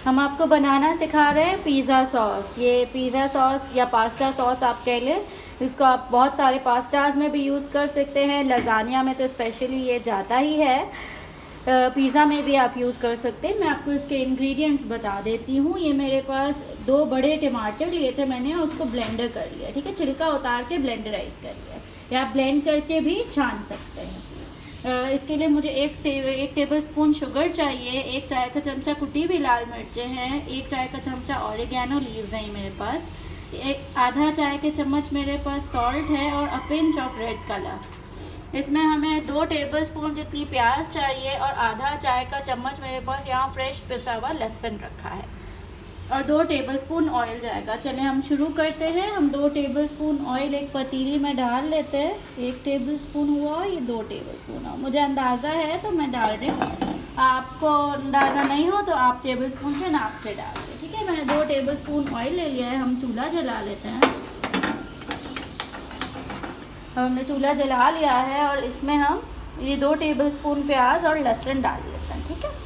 हम आपको बनाना सिखा रहे हैं पिज़्ज़ा सॉस। ये पिज़्ज़ा सॉस या पास्ता सॉस आप कह लें। इसको आप बहुत सारे पास्ताज में भी यूज़ कर सकते हैं, लजानिया में तो स्पेशली ये जाता ही है, पिज़्ज़ा में भी आप यूज़ कर सकते हैं। मैं आपको इसके इंग्रेडिएंट्स बता देती हूँ। ये मेरे पास 2 बड़े टमाटर लिए थे मैंने और उसको ब्लेंडर कर लिया, ठीक है, छिलका उतार के ब्लेंडराइज कर लिया, या आप ब्लेंड करके भी छान सकते हैं। इसके लिए मुझे एक टेबल स्पून शुगर चाहिए, 1 चाय का चमचा कुटी हुई लाल मिर्चें हैं, 1 चाय का चमचा ऑरिगेनो लीव्स हैं मेरे पास, आधा चाय के चम्मच मेरे पास सॉल्ट है और a pinch of red colour. इसमें हमें 2 टेबल स्पून जितनी प्याज चाहिए और आधा चाय का चम्मच मेरे पास यहाँ फ्रेश पिसा हुआ लहसुन रखा है और 2 टेबलस्पून ऑयल जाएगा। चलें हम शुरू करते हैं। हम 2 टेबलस्पून ऑयल एक पतीली में डाल लेते हैं। 1 टेबलस्पून हुआ, ये 2 टेबलस्पून हुआ, मुझे अंदाज़ा है तो मैं डाल रही हूँ, आपको अंदाज़ा नहीं हो तो आप टेबलस्पून से नाप के डाल दें, ठीक है। मैंने 2 टेबलस्पून ऑयल ले लिया है। हम चूल्हा जला लेते हैं। हमने चूल्हा जला लिया है और इसमें हम ये 2 टेबलस्पून प्याज और लहसुन डाल लेते हैं, ठीक है।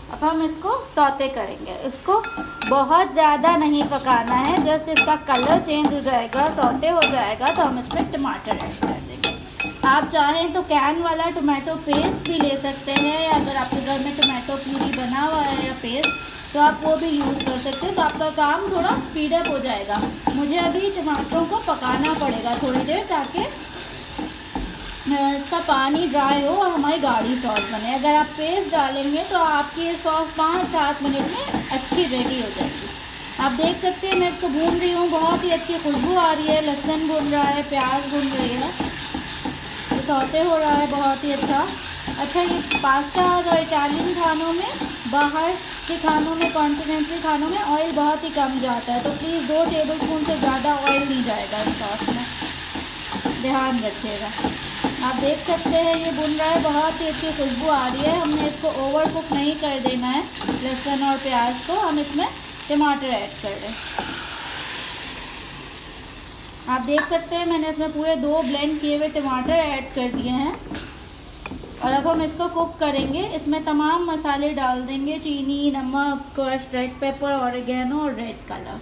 अब हम इसको सौते करेंगे। इसको बहुत ज़्यादा नहीं पकाना है, जस्ट इसका कलर चेंज हो जाएगा, सौते हो जाएगा तो हम इसमें टमाटर ऐड कर देंगे। आप चाहें तो कैन वाला टोमेटो पेस्ट भी ले सकते हैं, या अगर आपके घर में टोमेटो प्यूरी बना हुआ है या पेस्ट तो आप वो भी यूज़ कर सकते हैं, तो आपका काम थोड़ा स्पीड अप हो जाएगा। मुझे अभी टमाटरों को पकाना पड़ेगा थोड़ी देर, ताकि इसका पानी ड्राई हो और हमारी गाढ़ी सॉस बने। अगर आप पेस्ट डालेंगे तो आपकी ये सॉस 5-7 मिनट में अच्छी रेडी हो जाएगी। आप देख सकते हैं मैं इसको भून रही हूँ, बहुत ही अच्छी खुशबू आ रही है, लहसुन भून रहा है, प्याज भून रही है, ये सौते हो रहा है बहुत ही अच्छा। ये पास्ता और इटालियन खानों में, बाहर के खानों में, कॉन्टिनेंटल खानों में ऑयल बहुत ही कम जाता है, तो प्लीज़ 2 टेबलस्पून से ज़्यादा ऑयल नहीं जाएगा इस सॉस में, ध्यान रखिएगा। आप देख सकते हैं ये भुन रहा है, बहुत ही अच्छी खुशबू आ रही है। हमने इसको ओवर कुक नहीं कर देना है लहसुन और प्याज को। हम इसमें टमाटर ऐड कर रहे हैं। आप देख सकते हैं मैंने इसमें पूरे 2 ब्लेंड किए हुए टमाटर ऐड कर दिए हैं और अब हम इसको कुक करेंगे। इसमें तमाम मसाले डाल देंगे, चीनी, नमक, क्रश्ड रेड पेपर, ऑरिगेनो और रेड कलर,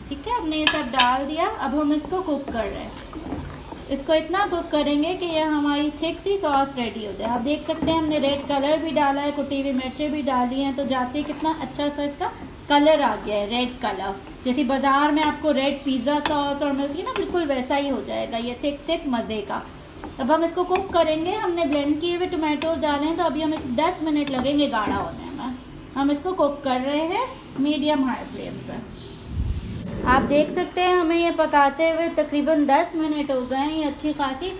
ठीक है। हमने ये सब डाल दिया। अब हम इसको कुक कर रहे हैं। इसको इतना कुक करेंगे कि यह हमारी थिक सी सॉस रेडी हो जाए। आप देख सकते हैं हमने रेड कलर भी डाला है, कुटी हुई मिर्चें भी डाली हैं, तो जाते ही कितना अच्छा सा इसका कलर आ गया है, रेड कलर। जैसे बाज़ार में आपको रेड पिज़्ज़ा सॉस और मिलती है ना, बिल्कुल वैसा ही हो जाएगा ये थिक मज़े का। अब हम इसको कुक करेंगे। हमने ब्लेंड किए हुए टमाटोज डाले हैं, तो अभी हमें 10 मिनट लगेंगे गाढ़ा होने में। हम इसको कुक कर रहे हैं मीडियम हाई फ्लेम पर। आप देख सकते हैं हमें ये पकाते हुए तकरीबन 10 मिनट हो गए हैं। ये अच्छी खासी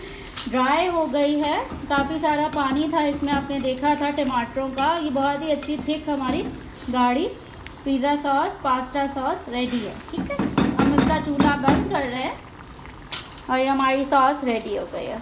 ड्राई हो गई है, काफ़ी सारा पानी था इसमें, आपने देखा था टमाटरों का। ये बहुत ही अच्छी थिक हमारी गाढ़ी pizza sauce, pasta sauce ready है, ठीक है। हम इसका चूल्हा बंद कर रहे हैं और ये हमारी सॉस रेडी हो गई है।